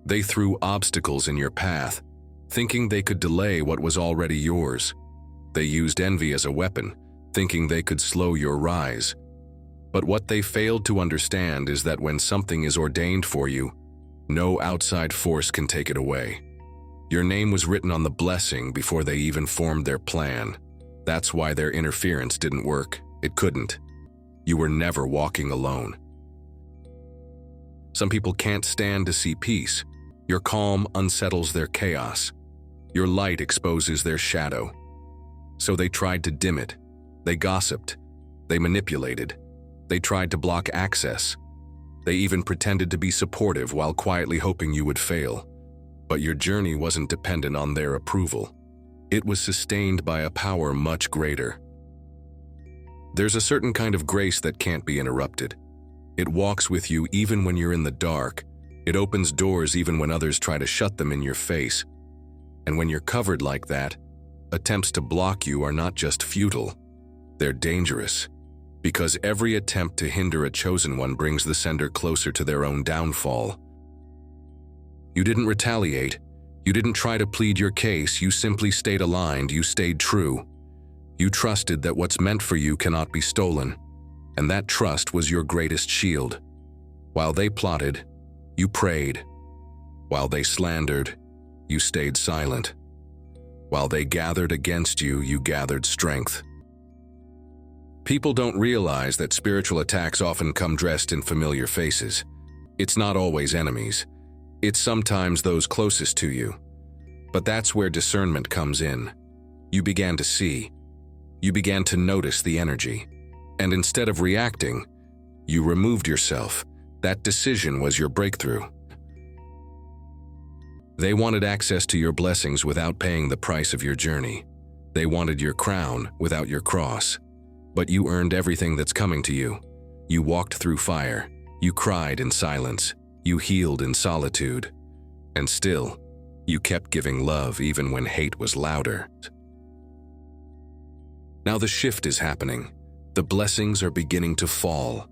They threw obstacles in your path, thinking they could delay what was already yours. They used envy as a weapon, thinking they could slow your rise. But what they failed to understand is that when something is ordained for you, no outside force can take it away. Your name was written on the blessing before they even formed their plan. That's why their interference didn't work. It couldn't. You were never walking alone. Some people can't stand to see peace. Your calm unsettles their chaos. Your light exposes their shadow. So they tried to dim it. They gossiped. They manipulated. They tried to block access. They even pretended to be supportive while quietly hoping you would fail. But your journey wasn't dependent on their approval. It was sustained by a power much greater. There's a certain kind of grace that can't be interrupted. It walks with you even when you're in the dark. It opens doors even when others try to shut them in your face. And when you're covered like that, attempts to block you are not just futile, they're dangerous. Because every attempt to hinder a chosen one brings the sender closer to their own downfall. You didn't retaliate. You didn't try to plead your case. You simply stayed aligned. You stayed true. You trusted that what's meant for you cannot be stolen. And that trust was your greatest shield. While they plotted, you prayed. While they slandered, you stayed silent. While they gathered against you, you gathered strength. People don't realize that spiritual attacks often come dressed in familiar faces. It's not always enemies. It's sometimes those closest to you. But that's where discernment comes in. You began to see. You began to notice the energy. And instead of reacting, you removed yourself. That decision was your breakthrough. They wanted access to your blessings without paying the price of your journey. They wanted your crown without your cross. But you earned everything that's coming to you. You walked through fire. You cried in silence. You healed in solitude. And still, you kept giving love even when hate was louder. Now the shift is happening. The blessings are beginning to fall.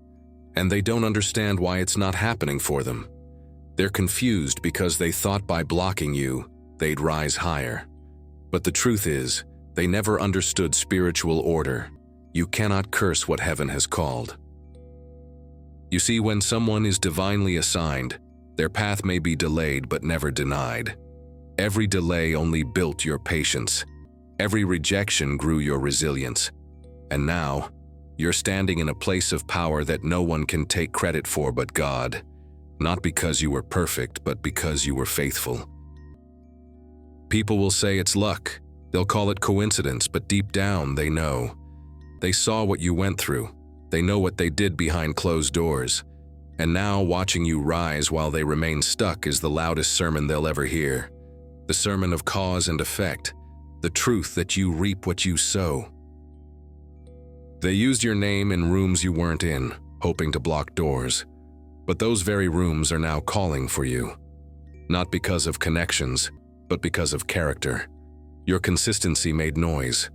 And they don't understand why it's not happening for them. They're confused because they thought by blocking you, they'd rise higher. But the truth is, they never understood spiritual order. You cannot curse what heaven has called. You see, when someone is divinely assigned, their path may be delayed but never denied. Every delay only built your patience. Every rejection grew your resilience. And now, you're standing in a place of power that no one can take credit for but God. Not because you were perfect, but because you were faithful. People will say it's luck. They'll call it coincidence, but deep down they know. They saw what you went through. They know what they did behind closed doors. And now watching you rise while they remain stuck is the loudest sermon they'll ever hear. The sermon of cause and effect. The truth that you reap what you sow. They used your name in rooms you weren't in, hoping to block doors. But those very rooms are now calling for you. Not because of connections, but because of character. Your consistency made noise.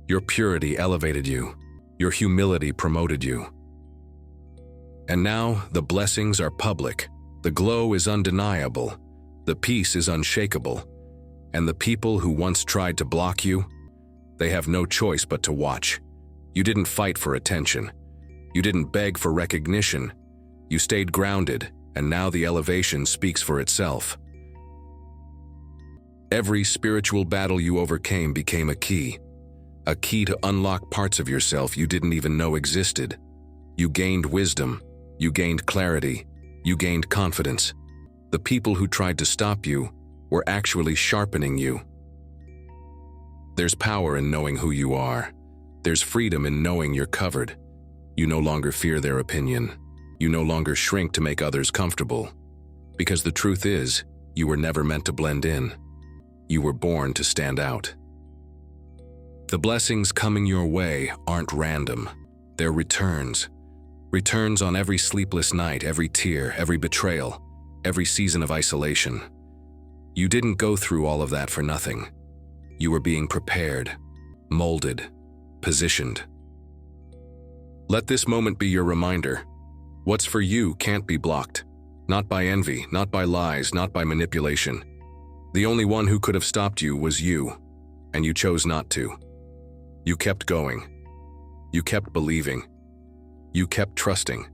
Your purity elevated you. Your humility promoted you. And now the blessings are public. The glow is undeniable. The peace is unshakable. And the people who once tried to block you, they have no choice but to watch. You didn't fight for attention. You didn't beg for recognition. You stayed grounded, and now the elevation speaks for itself. Every spiritual battle you overcame became a key to unlock parts of yourself you didn't even know existed. You gained wisdom, you gained clarity, you gained confidence. The people who tried to stop you were actually sharpening you. There's power in knowing who you are. There's freedom in knowing you're covered. You no longer fear their opinion. You no longer shrink to make others comfortable. Because the truth is, you were never meant to blend in. You were born to stand out. The blessings coming your way aren't random. They're returns. Returns on every sleepless night, every tear, every betrayal, every season of isolation. You didn't go through all of that for nothing. You were being prepared, molded, positioned. Let this moment be your reminder. What's for you can't be blocked. Not by envy, not by lies, not by manipulation. The only one who could have stopped you was you, and you chose not to. You kept going. You kept believing. You kept trusting.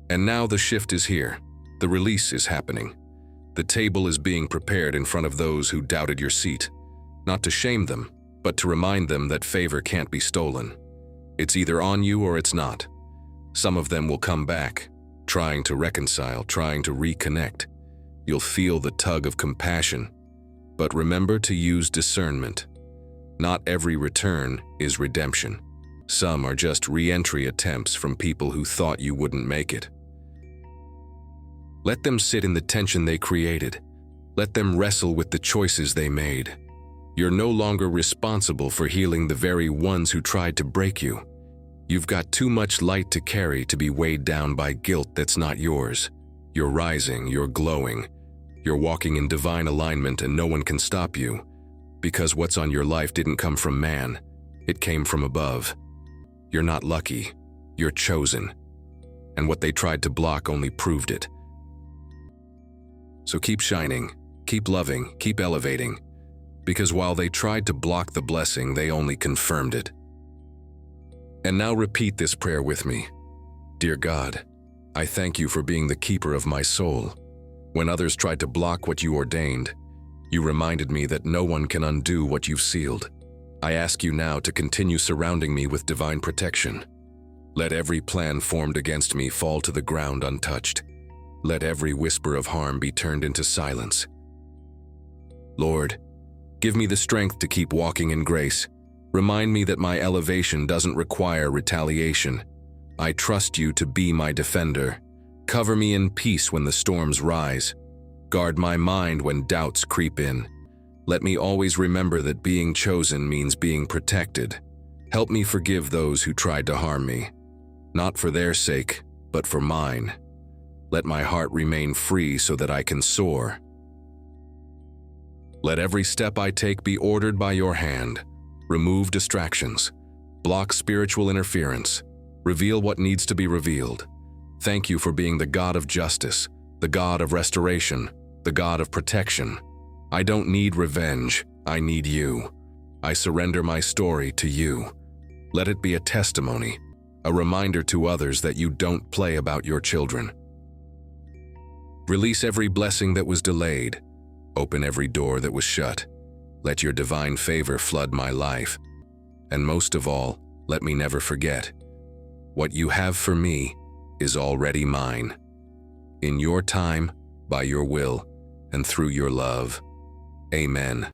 And now the shift is here. The release is happening. The table is being prepared in front of those who doubted your seat, not to shame them, but to remind them that favor can't be stolen. It's either on you or it's not. Some of them will come back, trying to reconcile, trying to reconnect. You'll feel the tug of compassion, but remember to use discernment. Not every return is redemption. Some are just re-entry attempts from people who thought you wouldn't make it. Let them sit in the tension they created. Let them wrestle with the choices they made. You're no longer responsible for healing the very ones who tried to break you. You've got too much light to carry to be weighed down by guilt that's not yours. You're rising, you're glowing. You're walking in divine alignment and no one can stop you. Because what's on your life didn't come from man. It came from above. You're not lucky. You're chosen. And what they tried to block only proved it. So keep shining, keep loving, keep elevating. Because while they tried to block the blessing, they only confirmed it. And now repeat this prayer with me. Dear God, I thank you for being the keeper of my soul. When others tried to block what you ordained, you reminded me that no one can undo what you've sealed. I ask you now to continue surrounding me with divine protection. Let every plan formed against me fall to the ground untouched. Let every whisper of harm be turned into silence. Lord, give me the strength to keep walking in grace. Remind me that my elevation doesn't require retaliation. I trust you to be my defender. Cover me in peace when the storms rise. Guard my mind when doubts creep in. Let me always remember that being chosen means being protected. Help me forgive those who tried to harm me, not for their sake, but for mine. Let my heart remain free so that I can soar. Let every step I take be ordered by your hand. Remove distractions. Block spiritual interference. Reveal what needs to be revealed. Thank you for being the God of justice, the God of restoration, the God of protection. I don't need revenge, I need you. I surrender my story to you. Let it be a testimony, a reminder to others that you don't play about your children. Release every blessing that was delayed. Open every door that was shut. Let your divine favor flood my life. And most of all, let me never forget. What you have for me is already mine. In your time, by your will, and through your love. Amen.